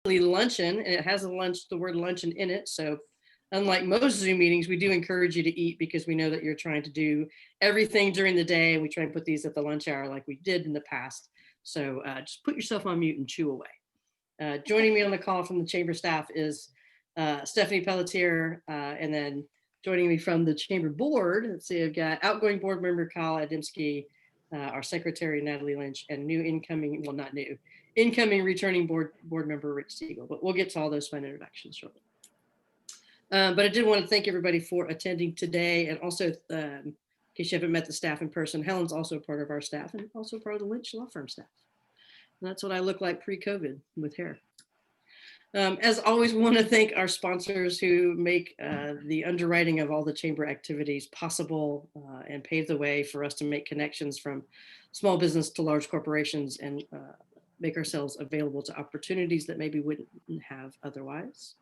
Luncheon, and it has the word luncheon in it. So unlike most Zoom meetings, we do encourage you to eat because we know that you're trying to do everything during the day. And we try and put these at the lunch hour like we did in the past. So just put yourself on mute and chew away. Joining me on the call from the chamber staff is Stephanie Pelletier, and then joining me from the chamber board, let's see, I've got outgoing board member Kyle Adamski, our secretary Natalie Lynch, and new incoming, well not new, incoming returning board member Rich Siegel. But we'll get to all those fun introductions shortly. But I did want to thank everybody for attending today, and also in case you haven't met the staff in person, Helen's also part of our staff and also part of the Lynch Law Firm staff. And that's what I look like pre-COVID with hair. As always, we want to thank our sponsors who make the underwriting of all the chamber activities possible and pave the way for us to make connections from small business to large corporations and make ourselves available to opportunities that maybe wouldn't have otherwise.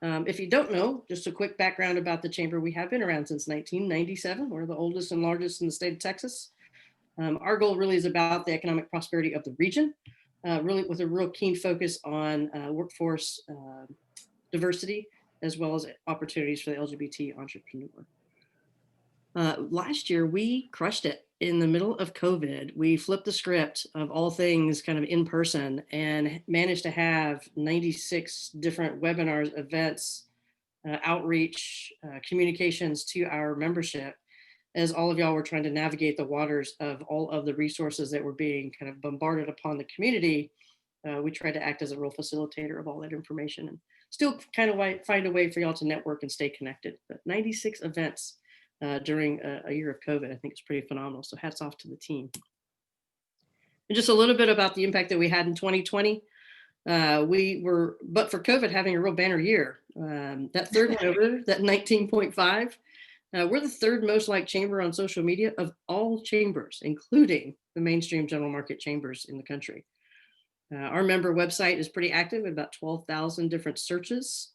If you don't know, just a quick background about the chamber. We have been around since 1997. We're the oldest and largest in the state of Texas. Our goal really is about the economic prosperity of the region, really with a real keen focus on workforce diversity, as well as opportunities for the LGBT entrepreneur. Last year, we crushed it in the middle of COVID. We flipped the script of all things kind of in person and managed to have 96 different webinars, events, outreach, communications to our membership, as all of y'all were trying to navigate the waters of all of the resources that were being kind of bombarded upon the community. We tried to act as a real facilitator of all that information and still kind of find a way for y'all to network and stay connected. But 96 events during a year of COVID, I think it's pretty phenomenal. So hats off to the team. And just a little bit about the impact that we had in 2020. We were, but for COVID, having a real banner year. That third one over there, that 19.5, we're the third most liked chamber on social media of all chambers, including the mainstream general market chambers in the country. Our member website is pretty active at about 12,000 different searches.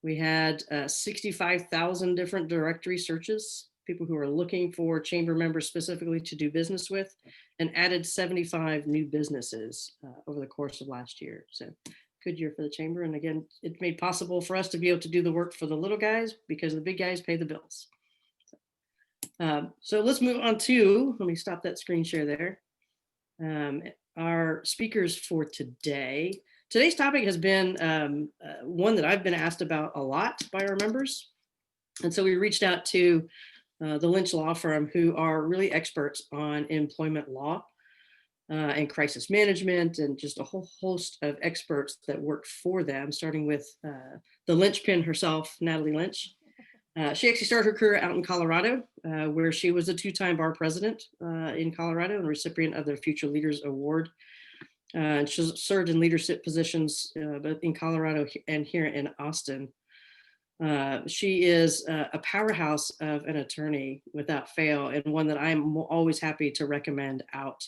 We had 65,000 different directory searches, people who are looking for chamber members specifically to do business with, and added 75 new businesses over the course of last year. So good year for the chamber. And again, it made possible for us to be able to do the work for the little guys because the big guys pay the bills. So let's move on to, let me stop that screen share there. Our speakers for today. Today's topic has been one that I've been asked about a lot by our members. And so we reached out to the Lynch Law Firm, who are really experts on employment law and crisis management, and just a whole host of experts that work for them, starting with the linchpin herself, Natalie Lynch. She actually started her career out in Colorado, where she was a two-time bar president in Colorado and recipient of the Future Leaders Award. And she's served in leadership positions both in Colorado and here in Austin. She is a powerhouse of an attorney without fail, and one that I'm always happy to recommend out.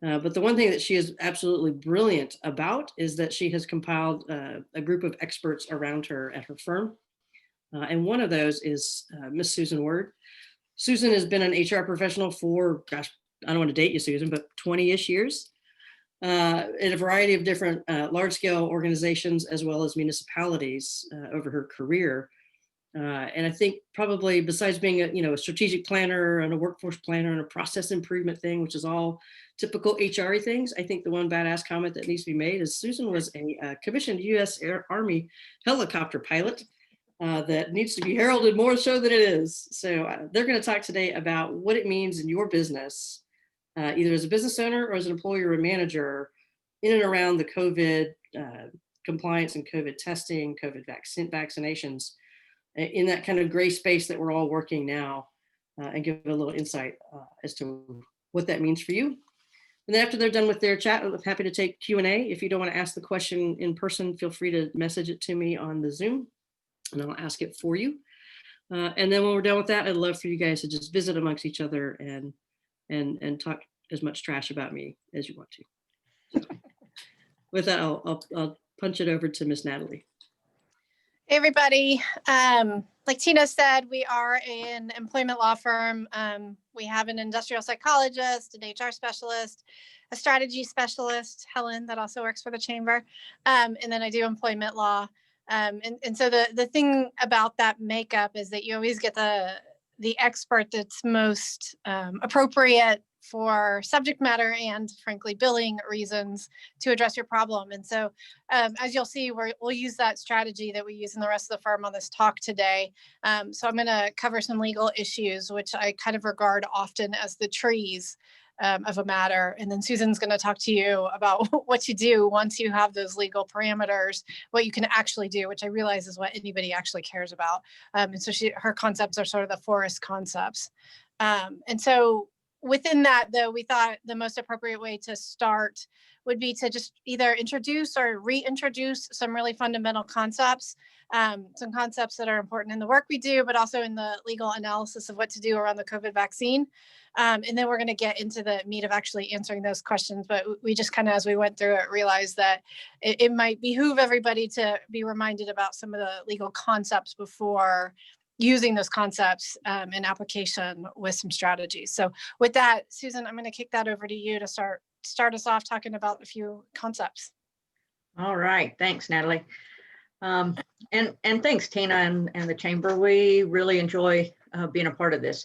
But the one thing that she is absolutely brilliant about is that she has compiled a group of experts around her at her firm. And one of those is Miss Susan Word. Susan has been an HR professional for, gosh, I don't want to date you, Susan, but 20-ish years. In a variety of different large-scale organizations as well as municipalities over her career. And I think probably besides being a strategic planner and a workforce planner and a process improvement thing, which is all typical HR-y things, I think the one badass comment that needs to be made is Susan was a commissioned U.S. Army helicopter pilot that needs to be heralded more so than it is. So they're going to talk today about what it means in your business, either as a business owner or as an employee or a manager, in and around the COVID compliance and COVID testing, COVID vaccinations, in that kind of gray space that we're all working now, and give a little insight as to what that means for you. And then after they're done with their chat, I'm happy to take Q&A. If you don't want to ask the question in person, feel free to message it to me on the Zoom, and I'll ask it for you. And then when we're done with that, I'd love for you guys to just visit amongst each other and talk as much trash about me as you want to. So with that, I'll punch it over to Miss Natalie. Hey, everybody. Like Tina said, we are an employment law firm. We have an industrial psychologist, an HR specialist, a strategy specialist, Helen, that also works for the chamber. And then I do employment law. And so the thing about that makeup is that you always get the expert that's most appropriate for subject matter and, frankly, billing reasons to address your problem. And so as you'll see, we'll use that strategy that we use in the rest of the firm on this talk today. So I'm going to cover some legal issues, which I kind of regard often as the trees of a matter. And then Susan's going to talk to you about what you do once you have those legal parameters, what you can actually do, which I realize is what anybody actually cares about. And so her concepts are sort of the forest concepts. And so within that, though, we thought the most appropriate way to start would be to just either introduce or reintroduce some really fundamental concepts, some concepts that are important in the work we do, but also in the legal analysis of what to do around the COVID vaccine. And then we're going to get into the meat of actually answering those questions. But we just kind of, as we went through it, realized that it might behoove everybody to be reminded about some of the legal concepts before using those concepts in application with some strategies. So with that, Susan, I'm going to kick that over to you to start us off talking about a few concepts. All right, thanks, Natalie. And thanks, Tina and the Chamber. We really enjoy being a part of this.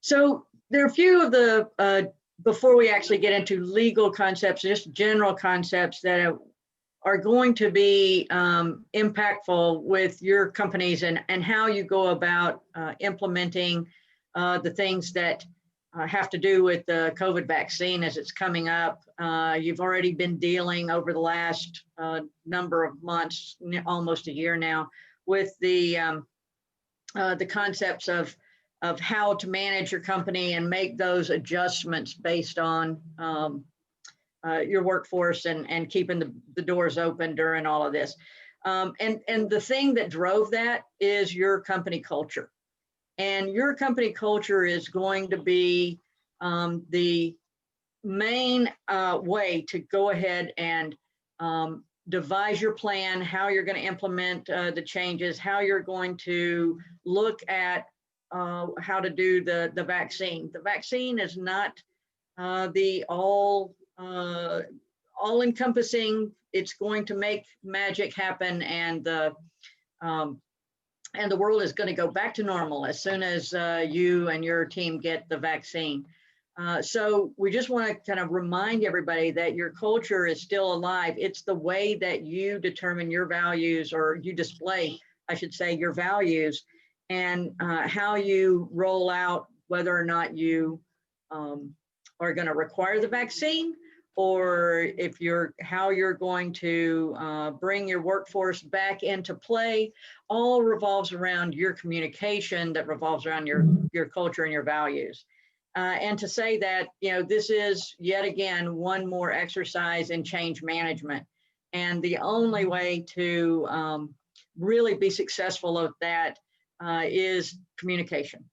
So there are a few of the, before we actually get into legal concepts, just general concepts that are going to be impactful with your companies and how you go about implementing the things that have to do with the COVID vaccine as it's coming up. You've already been dealing over the last number of months, almost a year now, with the concepts of how to manage your company and make those adjustments based on your workforce and keeping the doors open during all of this. And the thing that drove that is your company culture. And your company culture is going to be the main way to go ahead and devise your plan, how you're going to implement the changes, how you're going to look at how to do the vaccine. The vaccine is not the all-encompassing. It's going to make magic happen, and the world is going to go back to normal as soon as you and your team get the vaccine. So we just want to kind of remind everybody that your culture is still alive. It's the way that you determine your values, or you display, I should say, your values, and how you roll out whether or not you are going to require the vaccine, or how you're going to bring your workforce back into play. All revolves around your communication, that revolves around your culture and your values. And to say that, this is yet again one more exercise in change management. And the only way to really be successful of that is communication.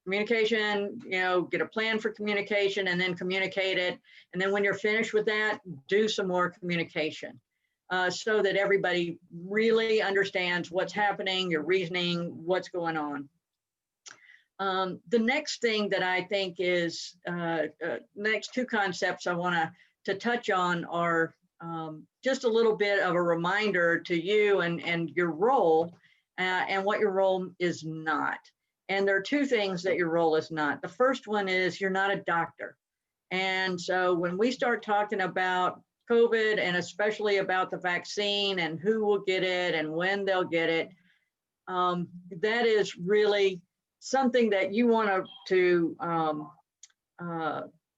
Communication, get a plan for communication and then communicate it. And then when you're finished with that, do some more communication so that everybody really understands what's happening, your reasoning, what's going on. The next thing that I think is, next two concepts I want to touch on are just a little bit of a reminder to you and your role and what your role is not. And there are two things that your role is not. The first one is you're not a doctor. And so when we start talking about COVID, and especially about the vaccine and who will get it and when they'll get it, that is really something that you want to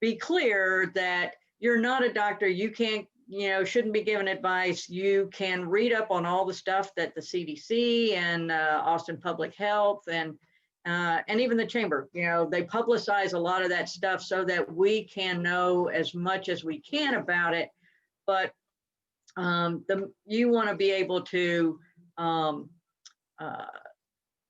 be clear that you're not a doctor. You can't, shouldn't be giving advice. You can read up on all the stuff that the CDC and Austin Public Health and even the Chamber, they publicize a lot of that stuff so that we can know as much as we can about it. But you want to be able to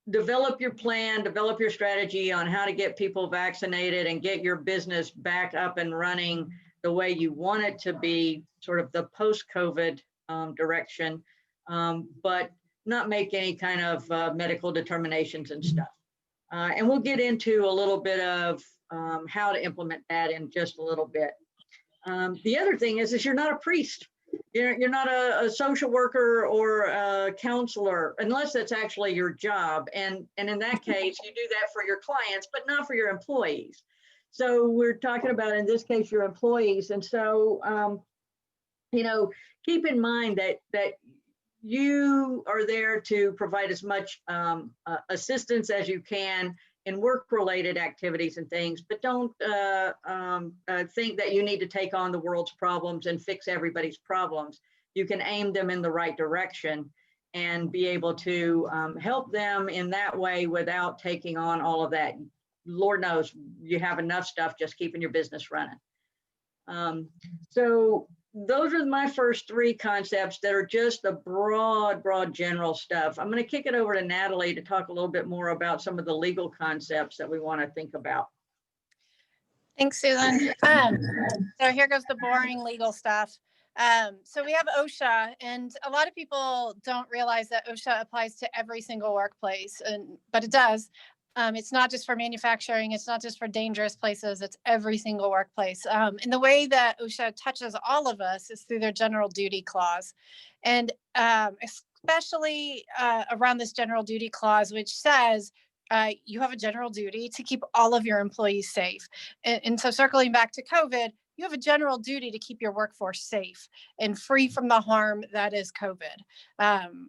develop your plan, develop your strategy on how to get people vaccinated and get your business back up and running the way you want it to be, sort of the post-COVID direction, but not make any kind of medical determinations and stuff. And we'll get into a little bit of how to implement that in just a little bit. The other thing is you're not a priest. You're not a social worker or a counselor, unless that's actually your job. And in that case, you do that for your clients, but not for your employees. So we're talking about, in this case, your employees. And so, keep in mind that you are there to provide as much assistance as you can in work-related activities and things, but don't think that you need to take on the world's problems and fix everybody's problems. You can aim them in the right direction and be able to help them in that way without taking on all of that. Lord knows you have enough stuff just keeping your business running. So those are my first three concepts that are just the broad general stuff. I'm going to kick it over to Natalie to talk a little bit more about some of the legal concepts that we want to think about. Thanks, Susan. So here goes the boring legal stuff. So we have OSHA, and a lot of people don't realize that OSHA applies to every single workplace, but it does. It's not just for manufacturing. It's not just for dangerous places. It's every single workplace. And the way that OSHA touches all of us is through their general duty clause. And especially around this general duty clause, which says you have a general duty to keep all of your employees safe. And so circling back to COVID, you have a general duty to keep your workforce safe and free from the harm that is COVID. And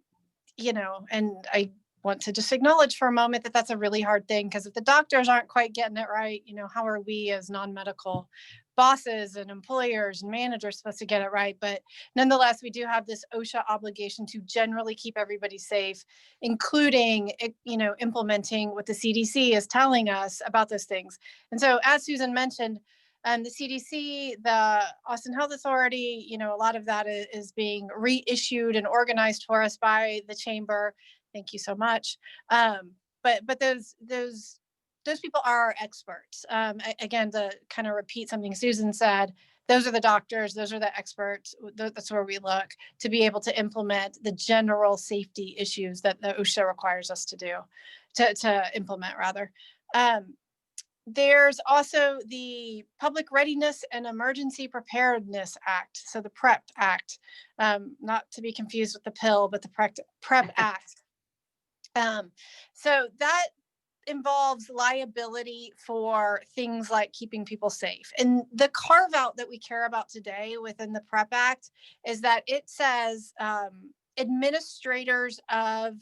I want to just acknowledge for a moment that that's a really hard thing, because if the doctors aren't quite getting it right, how are we as non-medical bosses and employers and managers supposed to get it right? But nonetheless, we do have this OSHA obligation to generally keep everybody safe, including, implementing what the CDC is telling us about those things. And so, as Susan mentioned, the CDC, the Austin Health Authority, a lot of that is being reissued and organized for us by the chamber. Thank you so much. But those people are our experts. Again, to kind of repeat something Susan said, those are the doctors, those are the experts. That's where we look to be able to implement the general safety issues that the OSHA requires us to do, to implement rather. There's also the Public Readiness and Emergency Preparedness Act. So the PrEP Act, not to be confused with the pill, but the PrEP Act. So that involves liability for things like keeping people safe. And the carve out that we care about today within the PrEP Act is that it says administrators of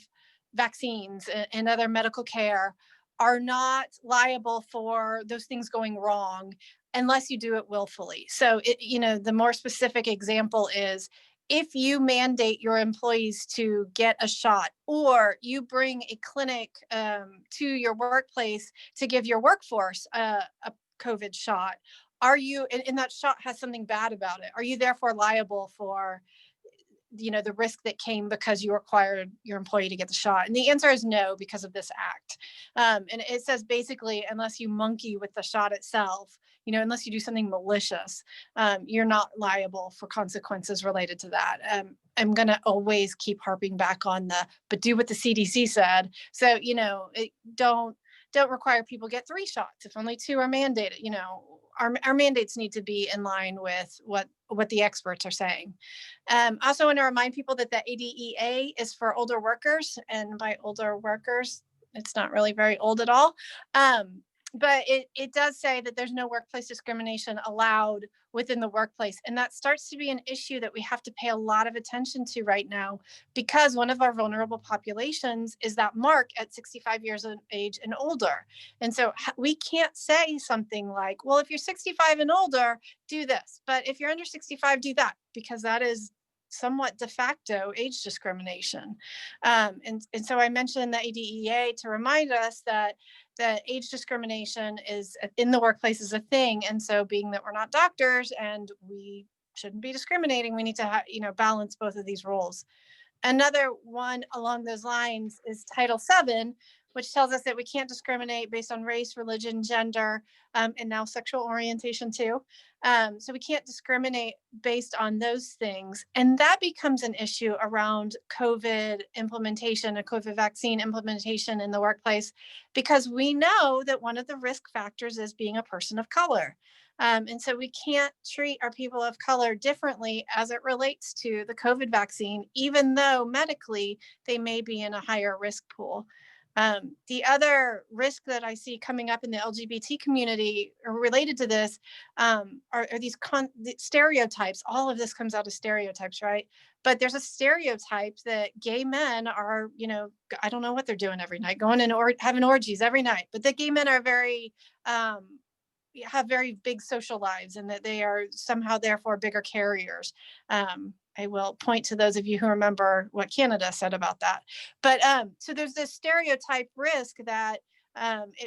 vaccines and other medical care are not liable for those things going wrong unless you do it willfully. So, the more specific example is, if you mandate your employees to get a shot, or you bring a clinic to your workplace to give your workforce a COVID shot, and that shot has something bad about it, are you therefore liable for the risk that came because you required your employee to get the shot? And the answer is no, because of this act. And it says basically, unless you monkey with the shot itself, unless you do something malicious, you're not liable for consequences related to that. I'm going to always keep harping back on but do what the CDC said. So, don't require people get 3 shots if only 2 are mandated. Our mandates need to be in line with what the experts are saying. I also want to remind people that the ADEA is for older workers, and by older workers, it's not really very old at all. But it does say that there's no workplace discrimination allowed within the workplace. And that starts to be an issue that we have to pay a lot of attention to right now, because one of our vulnerable populations is that mark at 65 years of age and older. And so we can't say something like, well, if you're 65 and older, do this. But if you're under 65, do that, because that is somewhat de facto age discrimination. And so I mentioned the ADEA to remind us that age discrimination is in the workplace is a thing. And so, being that we're not doctors and we shouldn't be discriminating, we need to balance both of these roles. Another one along those lines is Title VII, which tells us that we can't discriminate based on race, religion, gender, and now sexual orientation too. So we can't discriminate based on those things. And that becomes an issue around COVID implementation, a COVID vaccine implementation in the workplace, because we know that one of the risk factors is being a person of color. And so we can't treat our people of color differently as it relates to the COVID vaccine, even though medically they may be in a higher risk pool. The other risk that I see coming up in the LGBT community related to this are these stereotypes. All of this comes out of stereotypes, right? But there's a stereotype that gay men are, I don't know what they're doing every night, going in or having orgies every night, but that gay men are have very big social lives and that they are somehow therefore bigger carriers. I will point to those of you who remember what Canada said about that. But so there's this stereotype risk that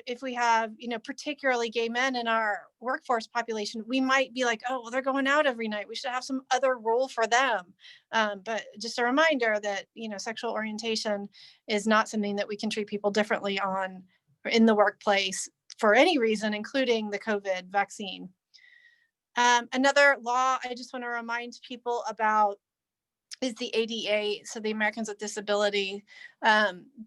if we have, particularly gay men in our workforce population, we might be like, oh, well, they're going out every night. We should have some other rule for them. But just a reminder that, sexual orientation is not something that we can treat people differently on in the workplace for any reason, including the COVID vaccine. Another law I just want to remind people about is the ADA, so the Americans with Disability.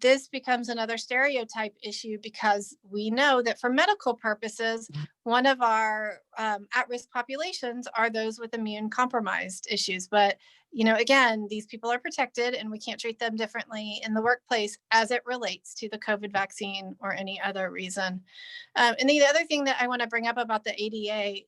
This becomes another stereotype issue because we know that for medical purposes, one of our at-risk populations are those with immune compromised issues. But, again, these people are protected and we can't treat them differently in the workplace as it relates to the COVID vaccine or any other reason. And the other thing that I want to bring up about the ADA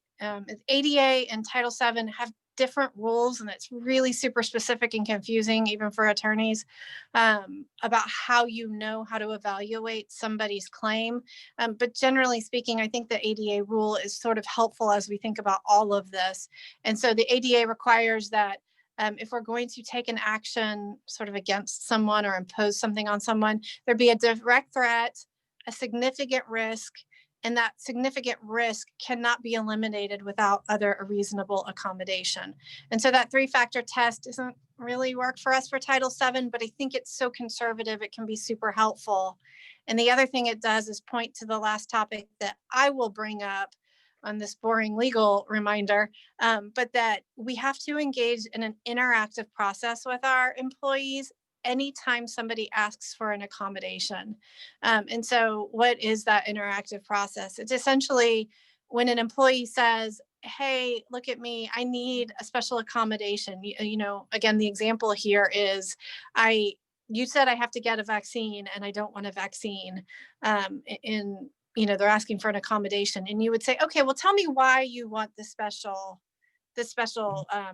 is ADA and Title VII have different rules, and it's really super specific and confusing even for attorneys about how to evaluate somebody's claim. But generally speaking, I think the ADA rule is sort of helpful as we think about all of this. And so the ADA requires that if we're going to take an action sort of against someone or impose something on someone, there be a direct threat, a significant risk, and that significant risk cannot be eliminated without a reasonable accommodation. And so that 3-factor test doesn't really work for us for Title VII, but I think it's so conservative, it can be super helpful. And the other thing it does is point to the last topic that I will bring up on this boring legal reminder, but that we have to engage in an interactive process with our employees anytime somebody asks for an accommodation. And so what is that interactive process? It's essentially when an employee says, hey, look at me, I need a special accommodation. Again, the example here is you said I have to get a vaccine and I don't want a vaccine. They're asking for an accommodation and you would say, okay, well, tell me why you want this special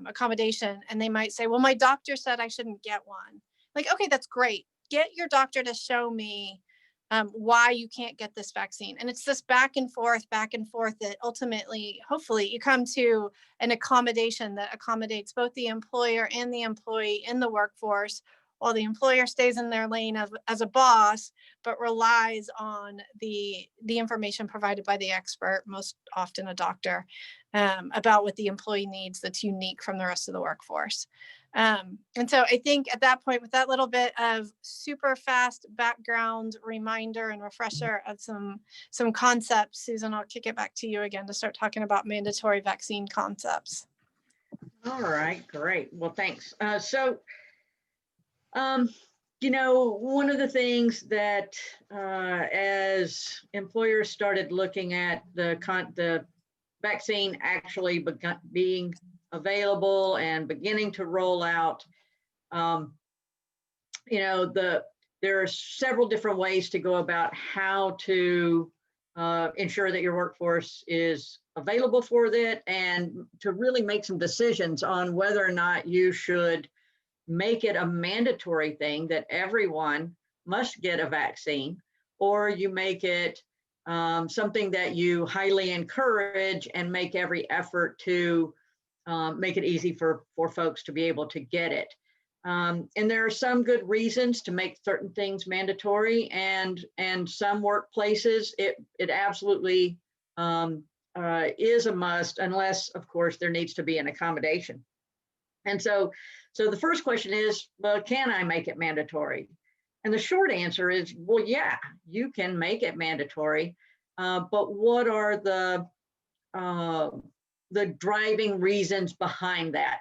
accommodation. And they might say, well, my doctor said I shouldn't get one. Like, okay, that's great. Get your doctor to show me why you can't get this vaccine. And it's this back and forth that ultimately, hopefully, you come to an accommodation that accommodates both the employer and the employee in the workforce, while the employer stays in their lane as a boss, but relies on the information provided by the expert, most often a doctor, about what the employee needs that's unique from the rest of the workforce. And so I think at that point, with that little bit of super fast background reminder and refresher of some concepts, Susan, I'll kick it back to you again to start talking about mandatory vaccine concepts. All right, great. Well, thanks. One of the things that as employers started looking at the vaccine actually being available and beginning to roll out, there are several different ways to go about how to ensure that your workforce is available for that and to really make some decisions on whether or not you should make it a mandatory thing that everyone must get a vaccine, or you make it something that you highly encourage and make every effort to make it easy for folks to be able to get it. And there are some good reasons to make certain things mandatory, and some workplaces it absolutely is a must, unless, of course, there needs to be an accommodation. And so the first question is, well, can I make it mandatory? And the short answer is, well, yeah, you can make it mandatory, but what are the driving reasons behind that?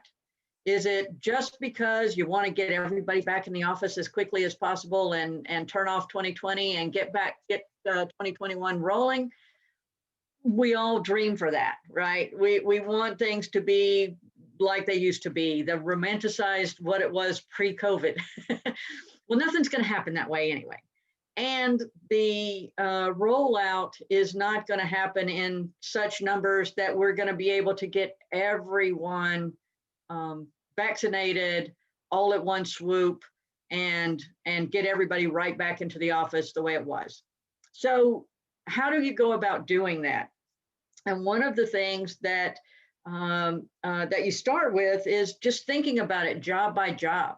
Is it just because you want to get everybody back in the office as quickly as possible and turn off 2020 and get 2021 rolling? We all dream for that, right? We want things to be like they used to be, the romanticized what it was pre-COVID. Well, nothing's going to happen that way anyway. And the rollout is not going to happen in such numbers that we're going to be able to get everyone vaccinated all at one swoop and get everybody right back into the office the way it was. So how do you go about doing that? And one of the things that that you start with is just thinking about it job by job.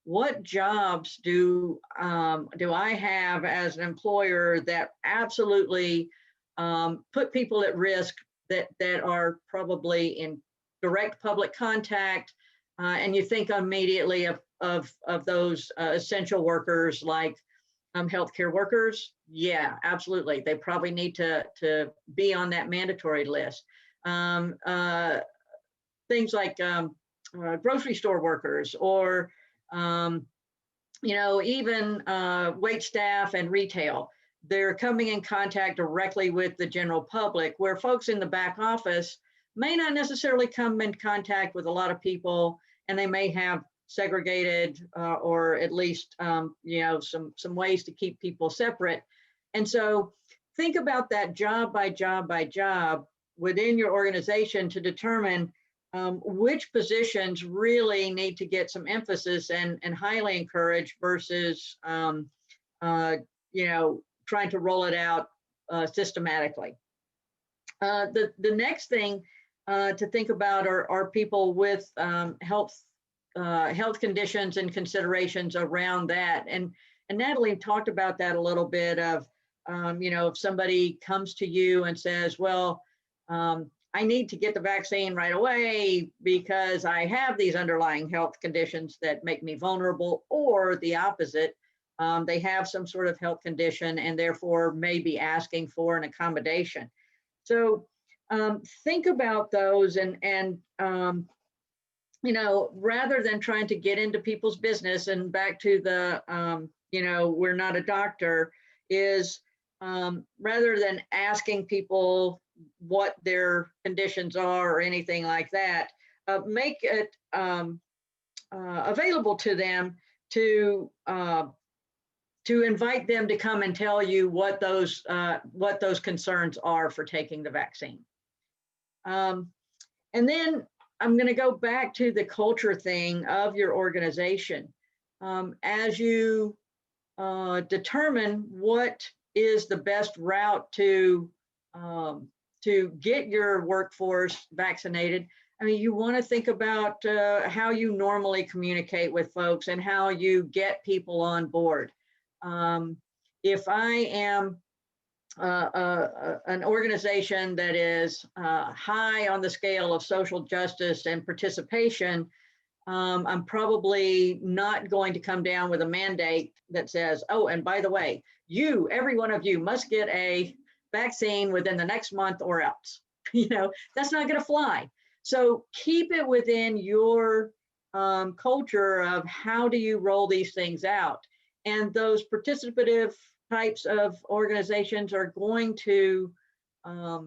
What jobs do I have as an employer that absolutely put people at risk that are probably in direct public contact, and you think immediately of those essential workers like healthcare workers? Yeah, absolutely. They probably need to be on that mandatory list. Things like grocery store workers, or even wait staff and retail. They're coming in contact directly with the general public, where folks in the back office may not necessarily come in contact with a lot of people, and they may have segregated or at least some ways to keep people separate. And so think about that job by job by job within your organization to determine which positions really need to get some emphasis and highly encouraged versus trying to roll it out systematically. The next thing to think about are people with health conditions and considerations around that. And Natalie talked about that a little bit of, if somebody comes to you and says, well, I need to get the vaccine right away because I have these underlying health conditions that make me vulnerable, or the opposite, they have some sort of health condition and therefore may be asking for an accommodation. So think about those and rather than trying to get into people's business, and back to the, we're not a doctor, is rather than asking people what their conditions are or anything like that, make it available to them to invite them to come and tell you what those concerns are for taking the vaccine. And then I'm going to go back to the culture thing of your organization. As you determine what is the best route to get your workforce vaccinated, I mean, you want to think about how you normally communicate with folks and how you get people on board. If I am an organization that is high on the scale of social justice and participation, I'm probably not going to come down with a mandate that says, oh, and by the way, every one of you must get a vaccine within the next month or else. That's not going to fly. So keep it within your culture of how do you roll these things out. And those participative types of organizations are going to have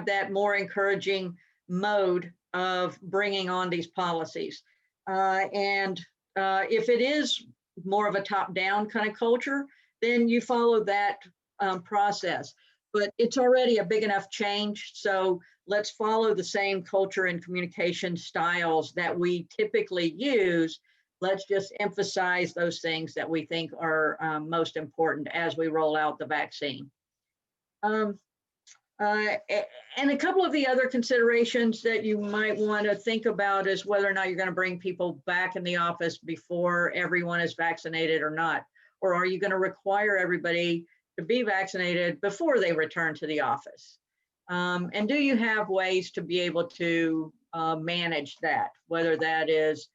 that more encouraging mode of bringing on these policies. And if it is more of a top-down kind of culture, then you follow that process. But it's already a big enough change, so let's follow the same culture and communication styles that we typically use. Let's just emphasize those things that we think are most important as we roll out the vaccine. And a couple of the other considerations that you might want to think about is whether or not you're going to bring people back in the office before everyone is vaccinated or not. Or are you going to require everybody to be vaccinated before they return to the office? And do you have ways to be able to manage that, whether that is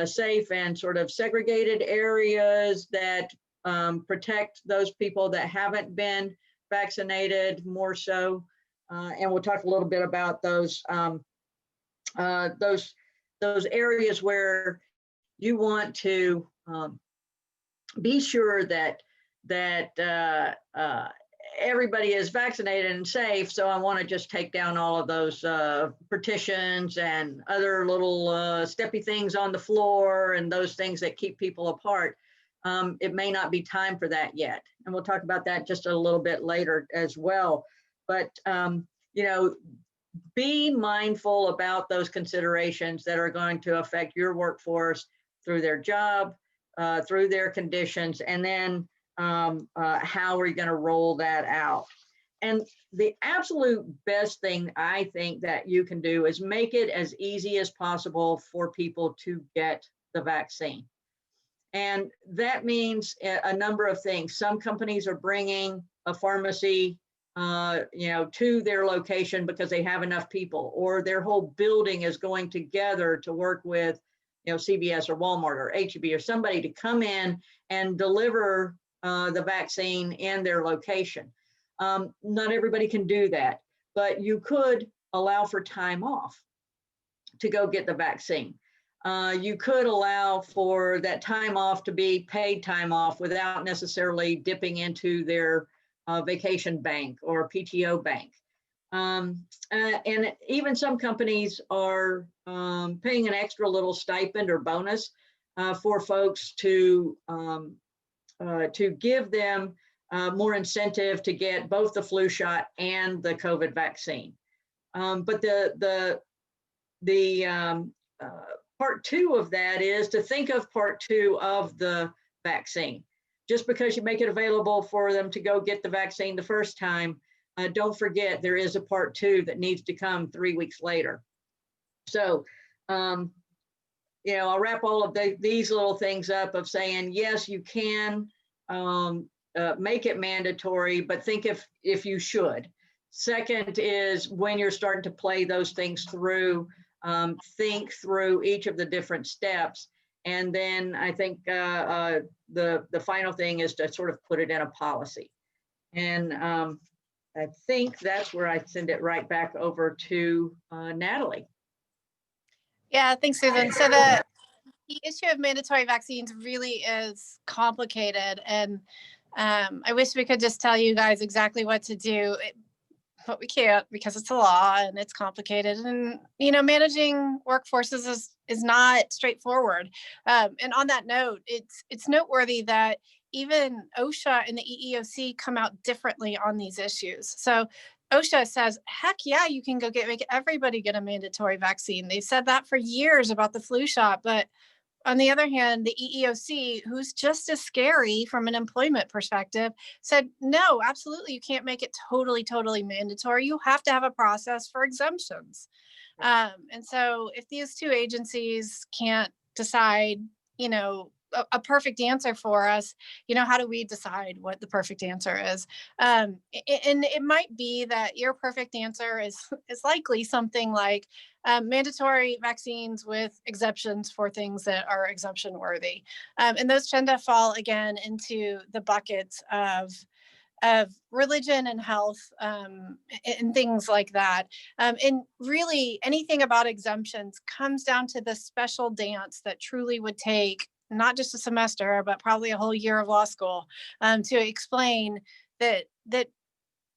safe and sort of segregated areas that protect those people that haven't been vaccinated more so. And we'll talk a little bit about those areas where you want to be sure that everybody is vaccinated and safe. So I want to just take down all of those partitions and other little steppy things on the floor and those things that keep people apart. It may not be time for that yet. And we'll talk about that just a little bit later as well. But, you know, be mindful about those considerations that are going to affect your workforce through their job, through their conditions, and then how are you going to roll that out? And the absolute best thing I think that you can do is make it as easy as possible for people to get the vaccine. And that means a number of things. Some companies are bringing a pharmacy to their location because they have enough people, or their whole building is going together to work with, CVS or Walmart or H-E-B or somebody to come in and deliver the vaccine in their location. Not everybody can do that, but you could allow for time off to go get the vaccine. You could allow for that time off to be paid time off without necessarily dipping into their vacation bank or PTO bank. And even some companies are paying an extra little stipend or bonus for folks to give them more incentive to get both the flu shot and the COVID vaccine. But the part two of that is to think of part two of the vaccine. Just because you make it available for them to go get the vaccine the first time, don't forget there is a part two that needs to come 3 weeks later. So, I'll wrap all of these little things up of saying, yes, you can make it mandatory, but think if you should. Second is when you're starting to play those things through, think through each of the different steps. And then I think the final thing is to sort of put it in a policy. And I think that's where I send it right back over to Natalie. Yeah, thanks, Susan. So the issue of mandatory vaccines really is complicated. And I wish we could just tell you guys exactly what to do, but we can't because it's a law and it's complicated. And, managing workforces is not straightforward. And on that note, it's noteworthy that even OSHA and the EEOC come out differently on these issues. So OSHA says, heck yeah, you can make everybody get a mandatory vaccine. They've said that for years about the flu shot. But on the other hand, the EEOC, who's just as scary from an employment perspective, said, no, absolutely, you can't make it totally, totally mandatory. You have to have a process for exemptions. And so if these two agencies can't decide, a perfect answer for us, how do we decide what the perfect answer is? And it might be that your perfect answer is likely something like mandatory vaccines with exemptions for things that are exemption worthy. And those tend to fall again into the buckets of religion and health and things like that. And really anything about exemptions comes down to the special dance that truly would take not just a semester, but probably a whole year of law school to explain that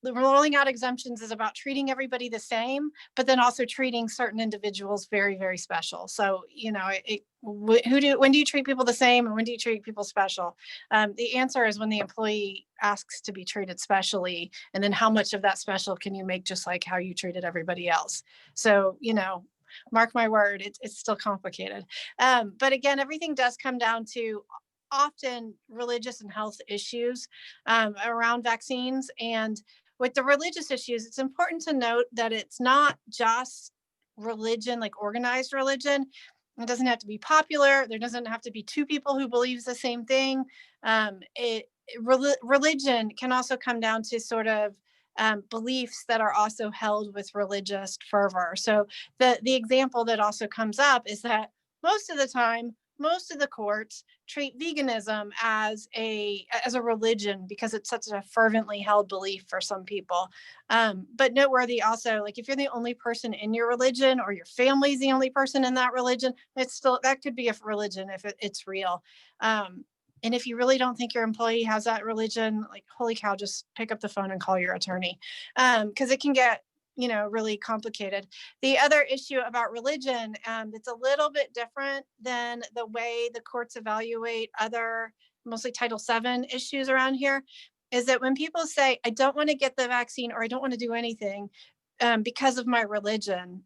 rolling out exemptions is about treating everybody the same, but then also treating certain individuals very, very special. So, when do you treat people the same and when do you treat people special? The answer is when the employee asks to be treated specially, and then how much of that special can you make just like how you treated everybody else? So, mark my word, it's still complicated. But again, everything does come down to often religious and health issues around vaccines. And with the religious issues, it's important to note that it's not just religion, like organized religion. It doesn't have to be popular. There doesn't have to be two people who believes the same thing. Religion can also come down to sort of beliefs that are also held with religious fervor. So the example that also comes up is that most of the time, most of the courts treat veganism as a religion because it's such a fervently held belief for some people. But noteworthy also, like if you're the only person in your religion or your family's the only person in that religion, it's still, that could be a religion if it's real. And if you really don't think your employee has that religion, like, holy cow, just pick up the phone and call your attorney, because it can get, really complicated. The other issue about religion, that's a little bit different than the way the courts evaluate other, mostly Title VII issues around here, is that when people say, I don't want to get the vaccine or I don't want to do anything because of my religion,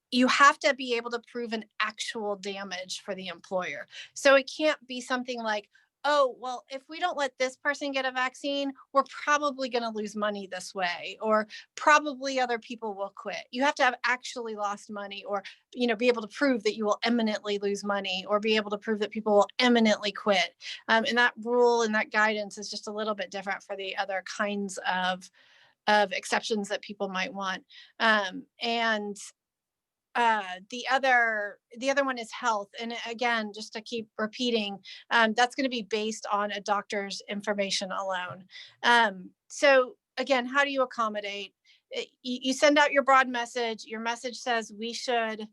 you have to be able to prove an actual damage for the employer. So it can't be something like, oh, well, if we don't let this person get a vaccine, we're probably going to lose money this way, or probably other people will quit. You have to have actually lost money, or, be able to prove that you will eminently lose money, or be able to prove that people will eminently quit. And that rule and that guidance is just a little bit different for the other kinds of exceptions that people might want. And the other one is health, and again, just to keep repeating, that's going to be based on a doctor's information alone. So again, how do you accommodate? You send out your broad message. Your message says we should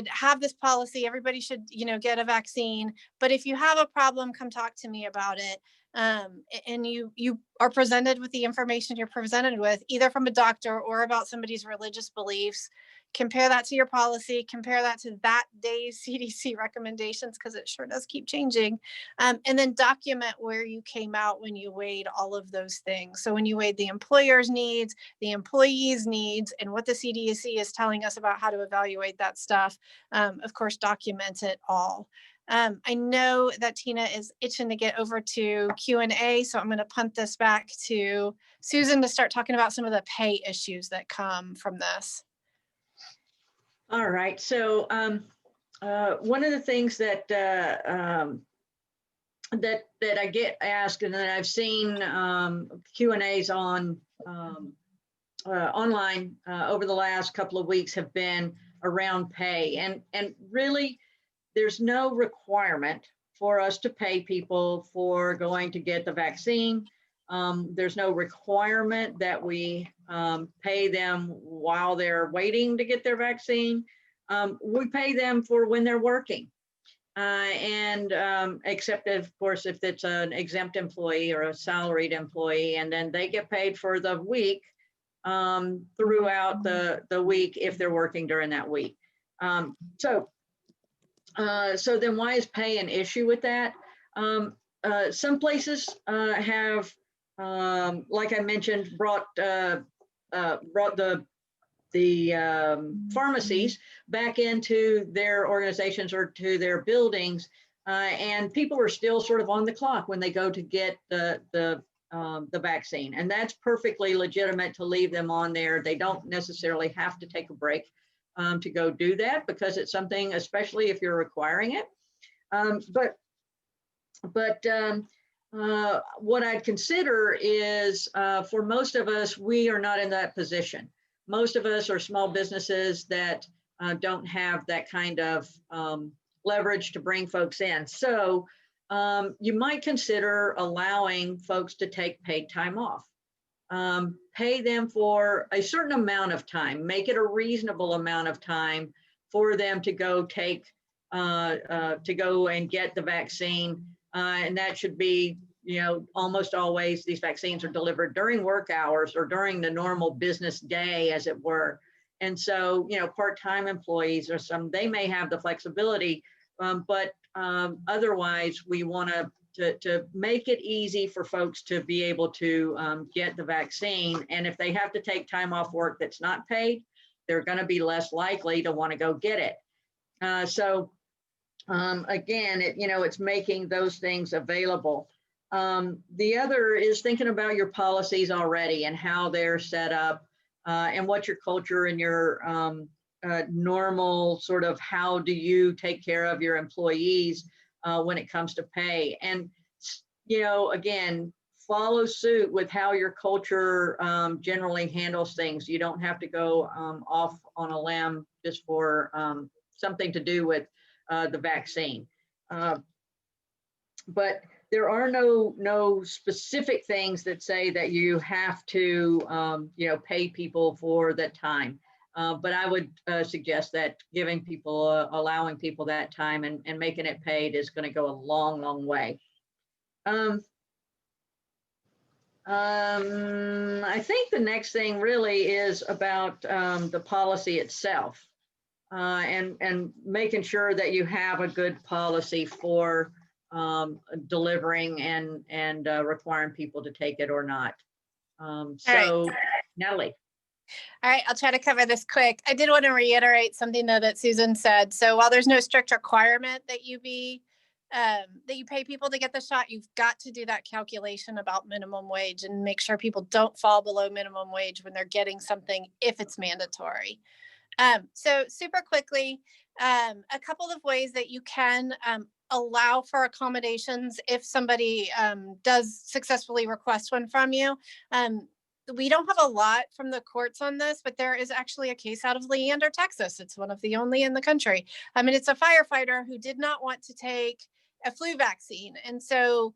have this policy. Everybody should get a vaccine. But if you have a problem, come talk to me about it. And you are presented with the information you're presented with, either from a doctor or about somebody's religious beliefs. Compare that to your policy, compare that to that day's CDC recommendations, because it sure does keep changing. And then document where you came out when you weighed all of those things. So when you weighed the employer's needs, the employees' needs, and what the CDC is telling us about how to evaluate that stuff, of course, document it all. I know that Tina is itching to get over to Q&A, so I'm going to punt this back to Susan to start talking about some of the pay issues that come from this. All right. So one of the things that that I get asked, and that I've seen Q&As on online over the last couple of weeks, have been around pay, and really, there's no requirement for us to pay people for going to get the vaccine. There's no requirement that we pay them while they're waiting to get their vaccine. We pay them for when they're working. Except, of course, if it's an exempt employee or a salaried employee, and then they get paid for the week throughout the week if they're working during that week. So then why is pay an issue with that? Some places have, like I mentioned, brought the pharmacies back into their organizations or to their buildings, and people are still sort of on the clock when they go to get the vaccine, and that's perfectly legitimate to leave them on there. They don't necessarily have to take a break to go do that, because it's something, especially if you're requiring it. But what I'd consider is, for most of us, we are not in that position. Most of us are small businesses that don't have that kind of leverage to bring folks in. So you might consider allowing folks to take paid time off. Pay them for a certain amount of time, make it a reasonable amount of time for them to go and get the vaccine. And that should be, almost always these vaccines are delivered during work hours or during the normal business day, as it were. And so, part-time employees or they may have the flexibility, but otherwise we want to make it easy for folks to be able to get the vaccine. And if they have to take time off work that's not paid, they're going to be less likely to want to go get it. Again, it's making those things available. The other is thinking about your policies already and how they're set up, and what your culture and your normal sort of, how do you take care of your employees when it comes to pay. And, again, follow suit with how your culture generally handles things. You don't have to go off on a limb just for something to do with the vaccine. But there are no specific things that say that you have to, pay people for that time. But I would suggest that giving people, allowing people that time and making it paid is going to go a long, long way. I think the next thing really is about the policy itself, and making sure that you have a good policy for delivering and requiring people to take it or not. So, Natalie. All right, I'll try to cover this quick. I did want to reiterate something though that Susan said. So while there's no strict requirement that you pay people to get the shot, you've got to do that calculation about minimum wage and make sure people don't fall below minimum wage when they're getting something if it's mandatory. So super quickly, a couple of ways that you can allow for accommodations if somebody does successfully request one from you. We don't have a lot from the courts on this, but there is actually a case out of Leander, Texas. It's one of the only in the country. I mean, it's a firefighter who did not want to take a flu vaccine. And so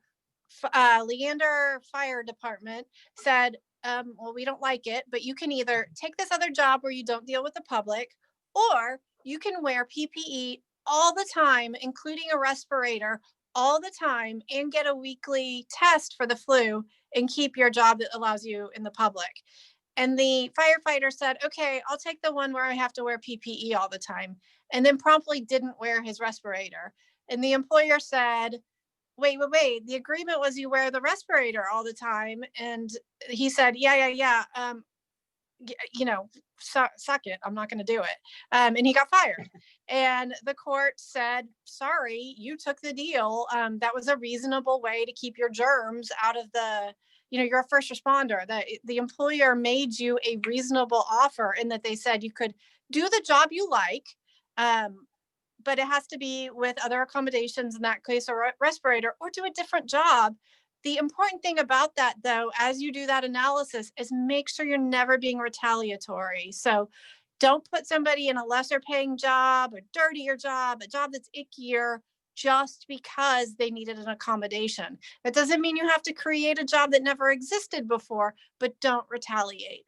Leander Fire Department said, well, we don't like it, but you can either take this other job where you don't deal with the public, or you can wear PPE all the time, including a respirator all the time, and get a weekly test for the flu and keep your job that allows you in the public. And the firefighter said, okay, I'll take the one where I have to wear PPE all the time, and then promptly didn't wear his respirator. And the employer said, wait, the agreement was you wear the respirator all the time. And he said, yeah. Suck it. I'm not going to do it. And he got fired. And the court said, sorry, you took the deal. That was a reasonable way to keep your germs out of the, you're a first responder. That the employer made you a reasonable offer in that they said you could do the job you like, but it has to be with other accommodations, in that case, a respirator, or do a different job. The important thing about that, though, as you do that analysis, is make sure you're never being retaliatory. So don't put somebody in a lesser paying job, a dirtier job, a job that's ickier, just because they needed an accommodation. That doesn't mean you have to create a job that never existed before, but don't retaliate.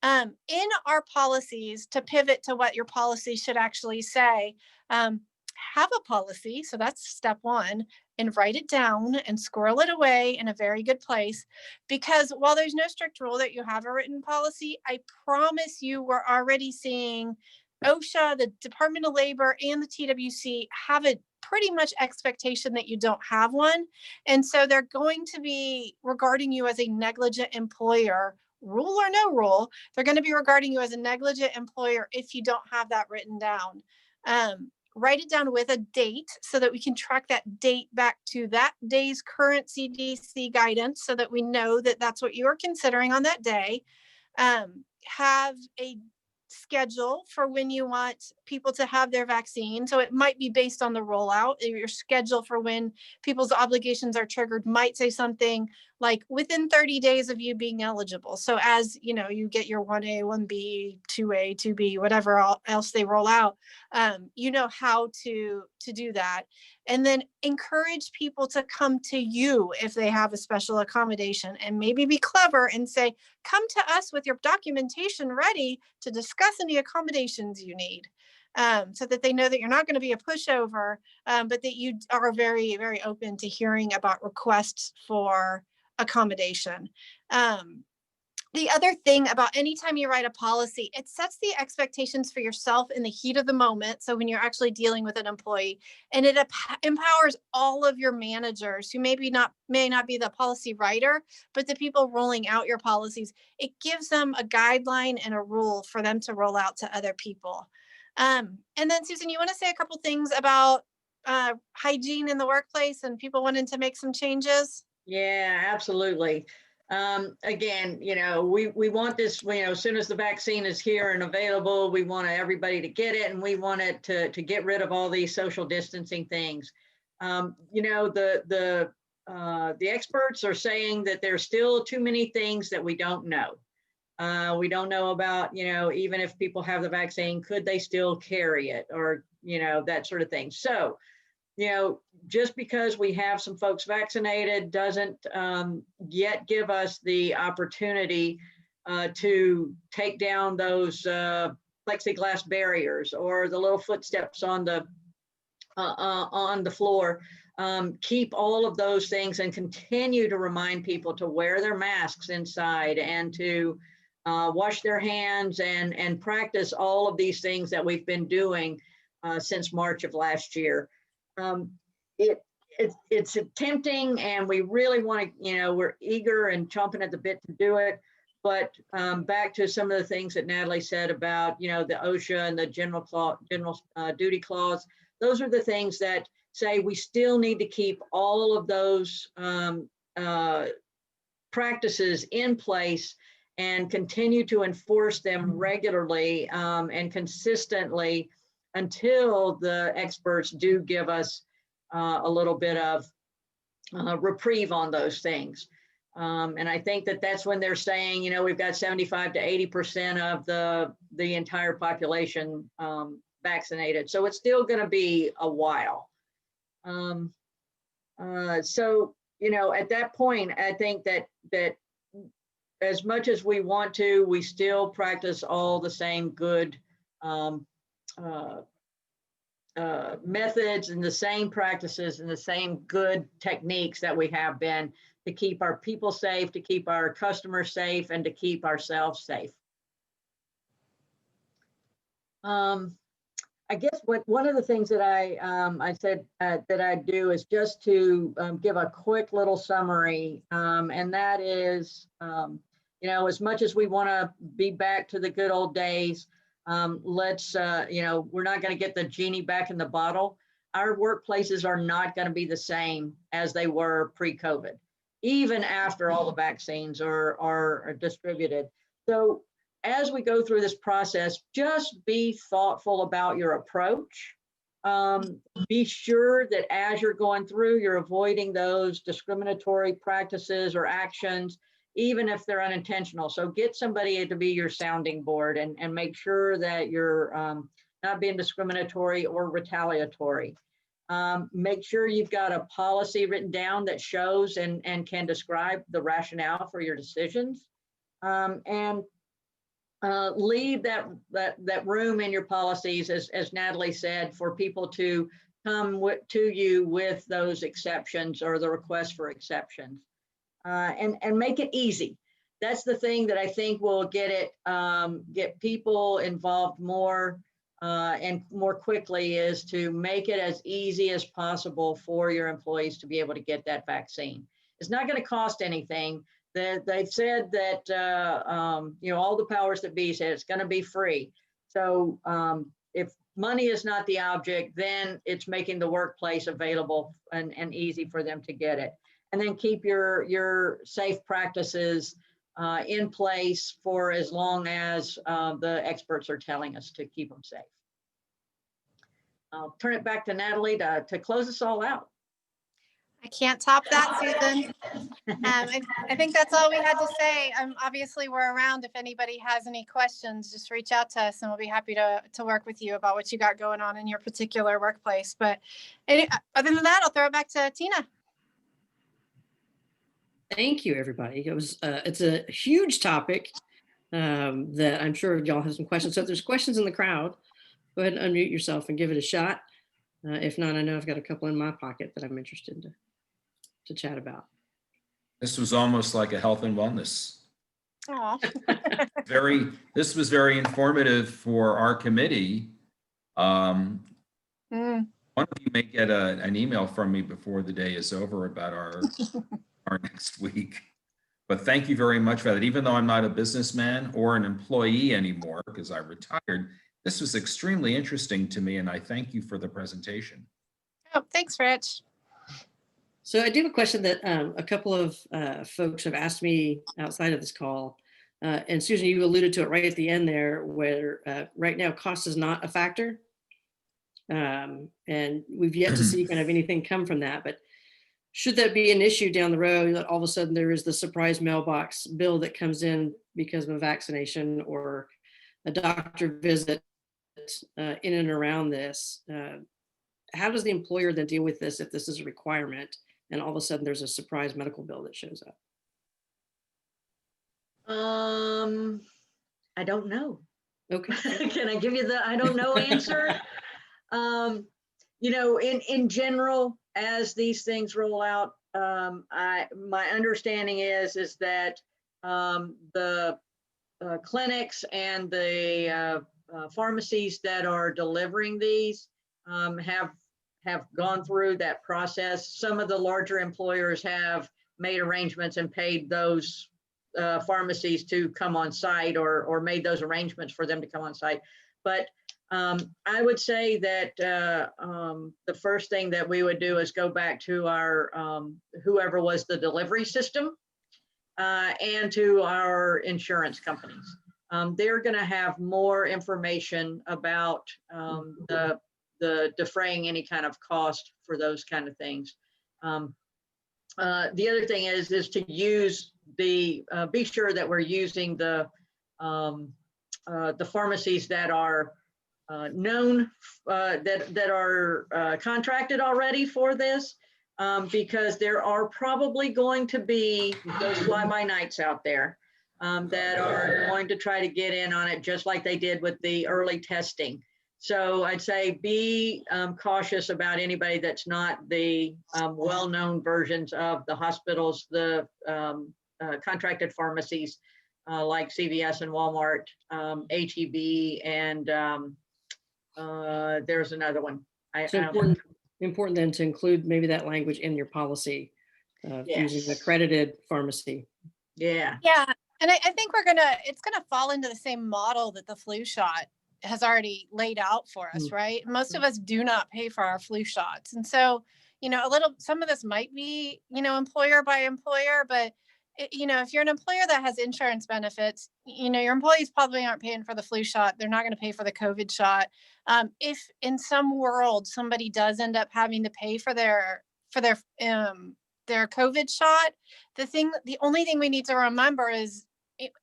In our policies, to pivot to what your policy should actually say, have a policy. So that's step one, and write it down and squirrel it away in a very good place. Because while there's no strict rule that you have a written policy, I promise you we're already seeing OSHA, the Department of Labor, and the TWC have a pretty much expectation that you don't have one. And so they're going to be regarding you as a negligent employer, rule or no rule. They're going to be regarding you as a negligent employer if you don't have that written down. Write it down with a date so that we can track that date back to that day's current CDC guidance so that we know that that's what you are considering on that day. Have a schedule for when you want people to have their vaccine. So it might be based on the rollout. Your schedule for when people's obligations are triggered might say something like within 30 days of you being eligible. So as you get your 1A, 1B, 2A, 2B, whatever else they roll out, how to do that. And then encourage people to come to you if they have a special accommodation, and maybe be clever and say, come to us with your documentation ready to discuss any accommodations you need, so that they know that you're not going to be a pushover, but that you are very, very open to hearing about requests for accommodation. The other thing about anytime you write a policy, it sets the expectations for yourself in the heat of the moment. So when you're actually dealing with an employee, and it empowers all of your managers who may not be the policy writer, but the people rolling out your policies. It gives them a guideline and a rule for them to roll out to other people. And then Susan, you want to say a couple things about hygiene in the workplace and people wanting to make some changes? Yeah, absolutely. Again, we want this, as soon as the vaccine is here and available, we want everybody to get it, and we want it to get rid of all these social distancing things. The experts are saying that there's still too many things that we don't know. We don't know about, even if people have the vaccine, could they still carry it, or, that sort of thing. So, just because we have some folks vaccinated doesn't yet give us the opportunity to take down those plexiglass barriers or the little footsteps on the floor. Keep all of those things and continue to remind people to wear their masks inside and to wash their hands and practice all of these things that we've been doing since March of last year. It's tempting, and we really want to, we're eager and chomping at the bit to do it. But back to some of the things that Natalie said about, the OSHA and the general duty clause, those are the things that say we still need to keep all of those practices in place and continue to enforce them regularly and consistently until the experts do give us a little bit of reprieve on those things. And I think that that's when they're saying, we've got 75 to 80% of the entire population vaccinated. So it's still going to be a while. So, at that point, I think that as much as we want to, we still practice all the same good methods and the same practices and the same good techniques that we have been to keep our people safe, to keep our customers safe, and to keep ourselves safe. I guess one of the things that I said that I do is just to give a quick little summary, and that is, as much as we want to be back to the good old days, let's, we're not going to get the genie back in the bottle. Our workplaces are not going to be the same as they were pre-COVID, even after all the vaccines are distributed. So as we go through this process, just be thoughtful about your approach. Be sure that as you're going through, you're avoiding those discriminatory practices or actions, even if they're unintentional. So get somebody to be your sounding board and make sure that you're not being discriminatory or retaliatory. Make sure you've got a policy written down that shows and can describe the rationale for your decisions. And leave that room in your policies, as Natalie said, for people to come to you with those exceptions or the request for exceptions, and make it easy. That's the thing that I think will get people involved more and more quickly, is to make it as easy as possible for your employees to be able to get that vaccine. It's not going to cost anything. They've said that, all the powers that be said it's going to be free. So if money is not the object, then it's making the workplace available and easy for them to get it. And then keep your safe practices in place for as long as the experts are telling us to keep them safe. I'll turn it back to Natalie to close us all out. I can't top that, Susan. I think that's all we had to say. Obviously, we're around. If anybody has any questions, just reach out to us and we'll be happy to work with you about what you got going on in your particular workplace. But other than that, I'll throw it back to Tina. Thank you, everybody. It's a huge topic that I'm sure y'all have some questions. So if there's questions in the crowd, go ahead and unmute yourself and give it a shot. If not, I know I've got a couple in my pocket that I'm interested to chat about. This was almost like a health and wellness. Oh. This was very informative for our committee. One of you may get an email from me before the day is over about our next week. But thank you very much for that. Even though I'm not a businessman or an employee anymore because I retired, this was extremely interesting to me, and I thank you for the presentation. Oh, thanks, Rich. So I do have a question that a couple of folks have asked me outside of this call. And Susan, you alluded to it right at the end there, where right now cost is not a factor. And we've yet to see kind of anything come from that. But should that be an issue down the road, that all of a sudden there is the surprise mailbox bill that comes in because of a vaccination or a doctor visit in and around this, how does the employer then deal with this if this is a requirement and all of a sudden there's a surprise medical bill that shows up? I don't know. Okay. Can I give you the I don't know answer? You know, in general, as these things roll out, my understanding is that the clinics and the pharmacies that are delivering these have gone through that process. Some of the larger employers have made arrangements and paid those pharmacies to come on site, or made those arrangements for them to come on site. But I would say that the first thing that we would do is go back to our whoever was the delivery system and to our insurance companies. They're going to have more information about the defraying any kind of cost for those kind of things. The other thing is to use be sure that we're using the pharmacies that are known, that are contracted already for this, because there are probably going to be those fly-by-nights out there that are going to try to get in on it, just like they did with the early testing. So I'd say be cautious about anybody that's not the well-known versions of the hospitals, the contracted pharmacies like CVS and Walmart, HEB, and there's another one. So important then to include maybe that language in your policy of using the accredited pharmacy. Yeah. Yeah. And I think it's gonna fall into the same model that the flu shot has already laid out for us, right? Most of us do not pay for our flu shots. And so, you know, some of this might be, you know, employer by employer, but you know, if you're an employer that has insurance benefits, you know, your employees probably aren't paying for the flu shot. They're not going to pay for the COVID shot. If in some world somebody does end up having to pay for their COVID shot, the only thing we need to remember is,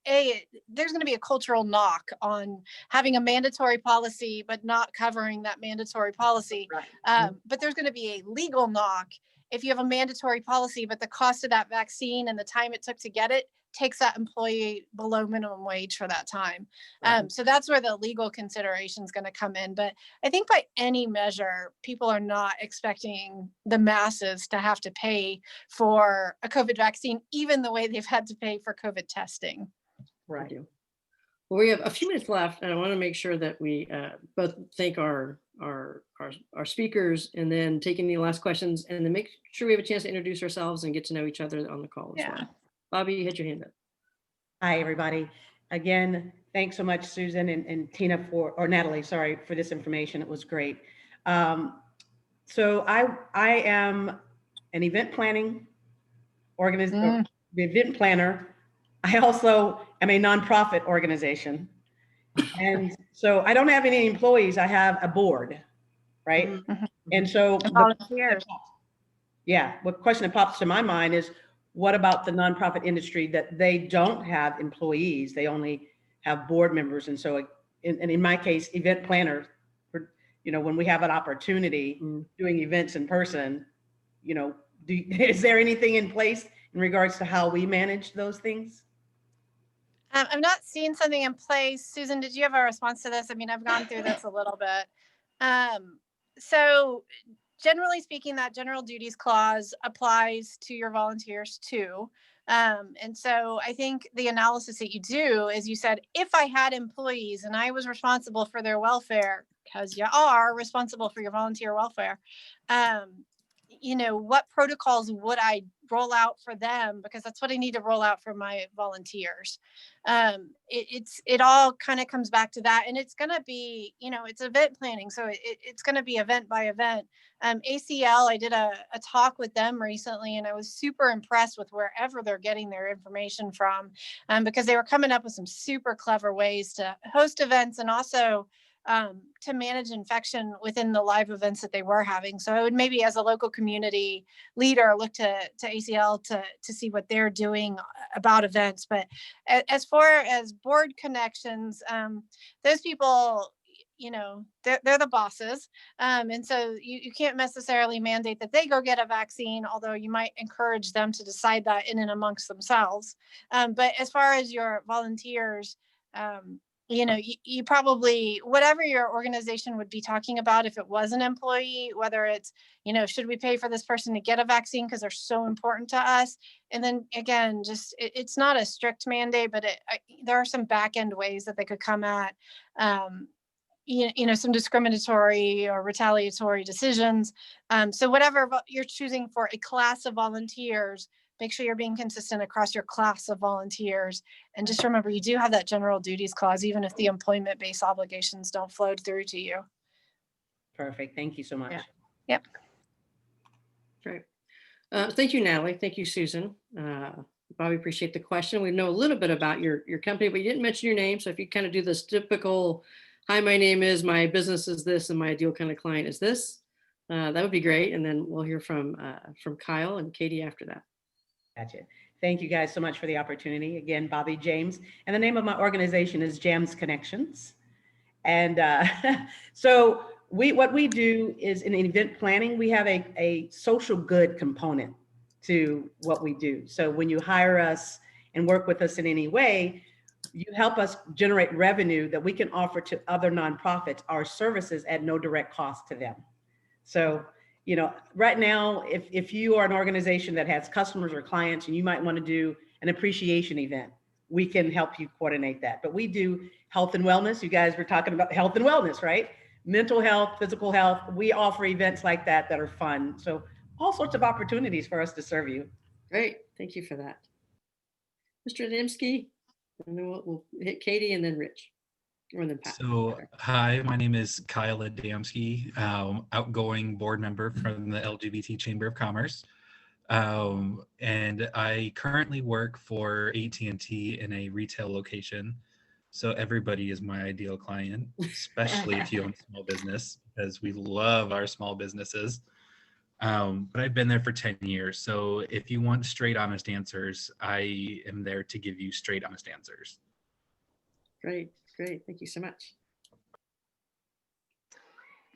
there's going to be a cultural knock on having a mandatory policy but not covering that mandatory policy. Right. But there's going to be a legal knock if you have a mandatory policy, but the cost of that vaccine and the time it took to get it takes that employee below minimum wage for that time. Right. So that's where the legal consideration is going to come in. But I think by any measure, people are not expecting the masses to have to pay for a COVID vaccine, even the way they've had to pay for COVID testing. Right. Well, we have a few minutes left, and I want to make sure that we both thank our speakers, and then take any last questions, and then make sure we have a chance to introduce ourselves and get to know each other on the call as well. Bobby, you had your hand up. Hi, everybody. Again, thanks so much, Susan and Tina or Natalie, sorry, for this information. It was great. So I am an event planning organization, the event planner. I also am a nonprofit organization. And so I don't have any employees. I have a board, right? Mm-hmm. And so volunteers. What question that pops to my mind is, what about the nonprofit industry that they don't have employees? They only have board members. And so, in my case, event planner, you know, when we have an opportunity doing events in person, you know, is there anything in place in regards to how we manage those things? I'm not seeing something in place. Susan, did you have a response to this? I mean, I've gone through this a little bit. So generally speaking, that general duties clause applies to your volunteers too. And so I think the analysis that you do is, you said, if I had employees and I was responsible for their welfare, because you are responsible for your volunteer welfare, you know, what protocols would I roll out for them? Because that's what I need to roll out for my volunteers. It all kind of comes back to that. And it's going to be, you know, it's event planning. So it's going to be event by event. ACL, I did a talk with them recently, and I was super impressed with wherever they're getting their information from, because they were coming up with some super clever ways to host events, and also to manage infection within the live events that they were having. So I would maybe, as a local community leader, look to ACL to see what they're doing about events. But as far as board connections, those people, you know, they're the bosses. And so you can't necessarily mandate that they go get a vaccine, although you might encourage them to decide that in and amongst themselves. But as far as your volunteers, you know, you probably, whatever your organization would be talking about, if it was an employee, whether it's, you know, should we pay for this person to get a vaccine because they're so important to us? And then again, just it's not a strict mandate, but there are some back end ways that they could come at, you know, some discriminatory or retaliatory decisions. So whatever you're choosing for a class of volunteers, make sure you're being consistent across your class of volunteers. And just remember, you do have that general duties clause, even if the employment-based obligations don't flow through to you. Perfect. Thank you so much. Yeah. Yep. Great. Thank you, Natalie. Thank you, Susan. Bobby, appreciate the question. We know a little bit about your company, but you didn't mention your name. So if you kind of do this typical, hi, my name is, my business is this, and my ideal kind of client is this, that would be great. And then we'll hear from Kyle and Katie after that. Gotcha. Thank you guys so much for the opportunity. Again, Bobby James. And the name of my organization is Jams Connections. And so what we do is in event planning, we have a social good component to what we do. So when you hire us and work with us in any way, you help us generate revenue that we can offer to other nonprofits, our services at no direct cost to them. So, you know, right now, if you are an organization that has customers or clients and you might want to do an appreciation event, we can help you coordinate that. But we do health and wellness. You guys were talking about health and wellness, right? Mental health, physical health. We offer events like that are fun. So all sorts of opportunities for us to serve you. Great. Thank you for that. Mr. Adamski, and then we'll hit Katie and then Rich. Or then Pat. So, hi, my name is Kyle Adamski, outgoing board member from the LGBT Chamber of Commerce. And I currently work for AT&T in a retail location. So everybody is my ideal client, especially if you own a small business, because we love our small businesses. But I've been there for 10 years. So if you want straight, honest answers, I am there to give you straight, honest answers. Great. Thank you so much.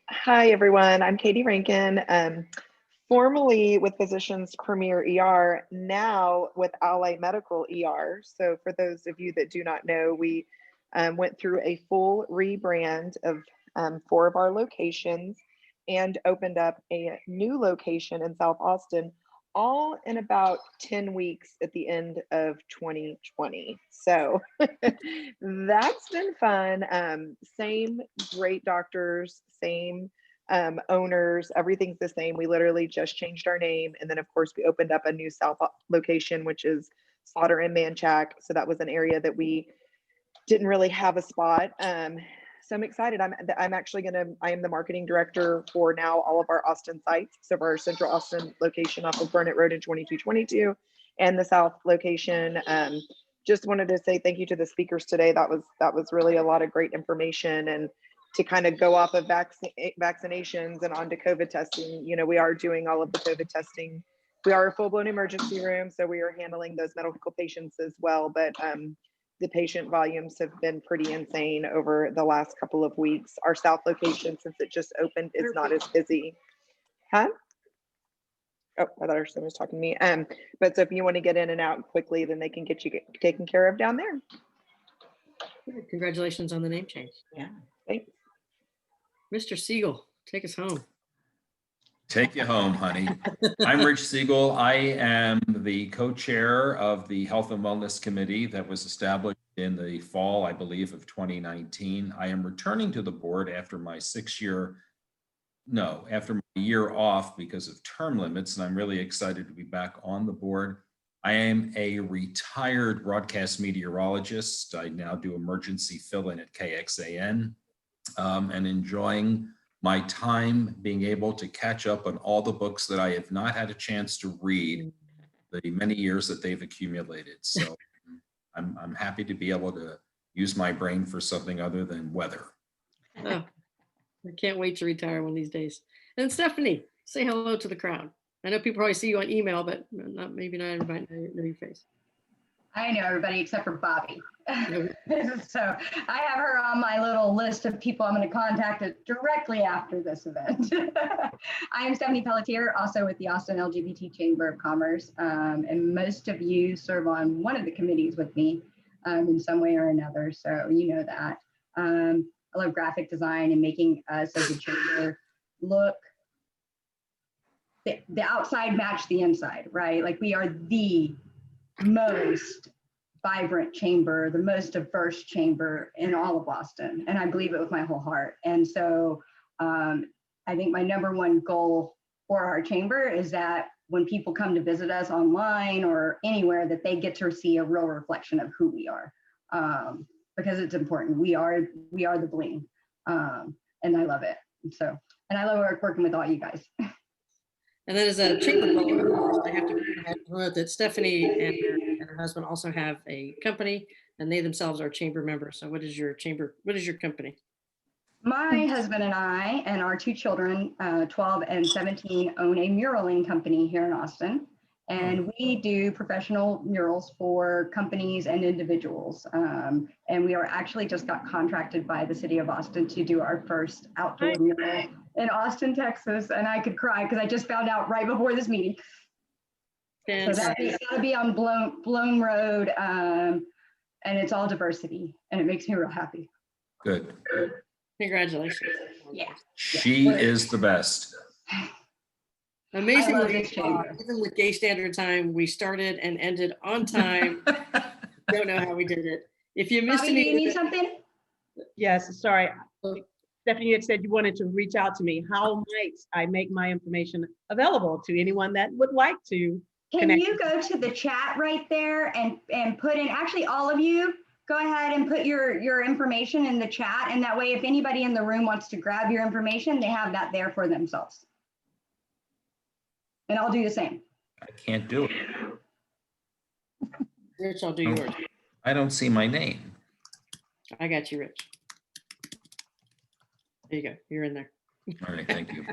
Hi, everyone. I'm Katie Rankin, formerly with Physicians Premier ER, now with Ally Medical ER. So for those of you that do not know, we went through a full rebrand of 4 of our locations and opened up a new location in South Austin, all in about 10 weeks at the end of 2020. So that's been fun. Same great doctors, same owners, everything's the same. We literally just changed our name. And then of course we opened up a new South location, which is Slaughter and Manchac. So that was an area that we didn't really have a spot. So I'm excited. I am the marketing director for now all of our Austin sites. So for our Central Austin location off of Burnett Road in 2222 and the South location. Just wanted to say thank you to the speakers today. That was really a lot of great information, and to kind of go off of vaccinations and onto COVID testing. You know, we are doing all of the COVID testing. We are a full-blown emergency room, so we are handling those medical patients as well. But the patient volumes have been pretty insane over the last couple of weeks. Our South location, since it just opened, is not as busy. Huh? Oh, I thought someone was talking to me. But so if you want to get in and out quickly, then they can get you taken care of down there. Congratulations on the name change. Yeah. Thanks. Mr. Siegel, take us home. Take you home, honey. I'm Rich Siegel. I am the co-chair of the Health and Wellness Committee that was established in the fall, I believe, of 2019. I am returning to the board after my year off because of term limits, and I'm really excited to be back on the board. I am a retired broadcast meteorologist. I now do emergency fill-in at KXAN, and enjoying my time being able to catch up on all the books that I have not had a chance to read the many years that they've accumulated. So I'm happy to be able to use my brain for something other than weather. Oh, I can't wait to retire one of these days. And Stephanie, say hello to the crowd. I know people probably see you on email, but maybe not everybody know your face. I know everybody except for Bobby. No. So I have her on my little list of people I'm going to contact directly after this event. I am Stephanie Pelletier, also with the Austin LGBT Chamber of Commerce. And most of you serve on one of the committees with me in some way or another. So you know that. I love graphic design and making us as a chamber look, the outside match the inside, right? Like we are the most vibrant chamber, the most diverse chamber in all of Boston. And I believe it with my whole heart. And so I think my number one goal for our chamber is that when people come to visit us online or anywhere, that they get to see a real reflection of who we are. Because it's important. We are the bling. And I love it. So, and I love working with all you guys. And then as a chamber fellow, I have to note that Stephanie and her husband also have a company, and they themselves are chamber members. So what is your company? My husband and I and our two children, 12 and 17, own a muraling company here in Austin. And we do professional murals for companies and individuals. And we are actually just got contracted by the city of Austin to do our first outdoor mural in Austin, Texas. And I could cry because I just found out right before this meeting. So that'll be on Bloom Road. And it's all diversity. And it makes me real happy. Good. Congratulations. Yeah. She is the best. Amazingly, even with gay standard time, we started and ended on time. Don't know how we did it. If you missed Bobby, do you any, need something? Yes, sorry. Stephanie, you had said you wanted to reach out to me. How might I make my information available to anyone that would like to Can connect? you go to the chat right there and put in, actually all of you, go ahead and put your information in the chat. And that way, if anybody in the room wants to grab your information, they have that there for themselves. And I'll do the same. I can't do it. Rich, I'll do yours. I don't see my name. I got you, Rich. There you go. You're in there. All right, thank you.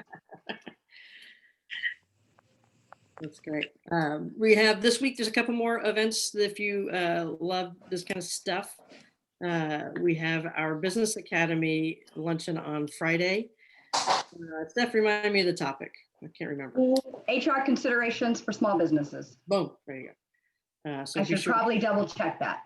That's great. We have this week, there's a couple more events if you love this kind of stuff. We have our Business Academy luncheon on Friday. Steph, remind me of the topic. I can't remember. HR considerations for small businesses. Boom. There you go. So I should probably double check that.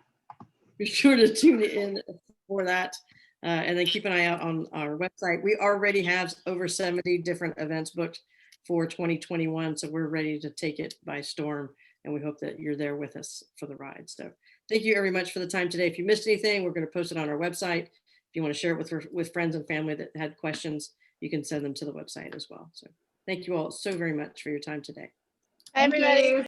be sure to tune in for that. And then keep an eye out on our website. We already have over 70 different events booked for 2021. So we're ready to take it by storm. And we hope that you're there with us for the ride. So thank you very much for the time today. If you missed anything, we're going to post it on our website. If you want to share it with friends and family that had questions, you can send them to the website as well. So thank you all so very much for your time today. Hi, everybody.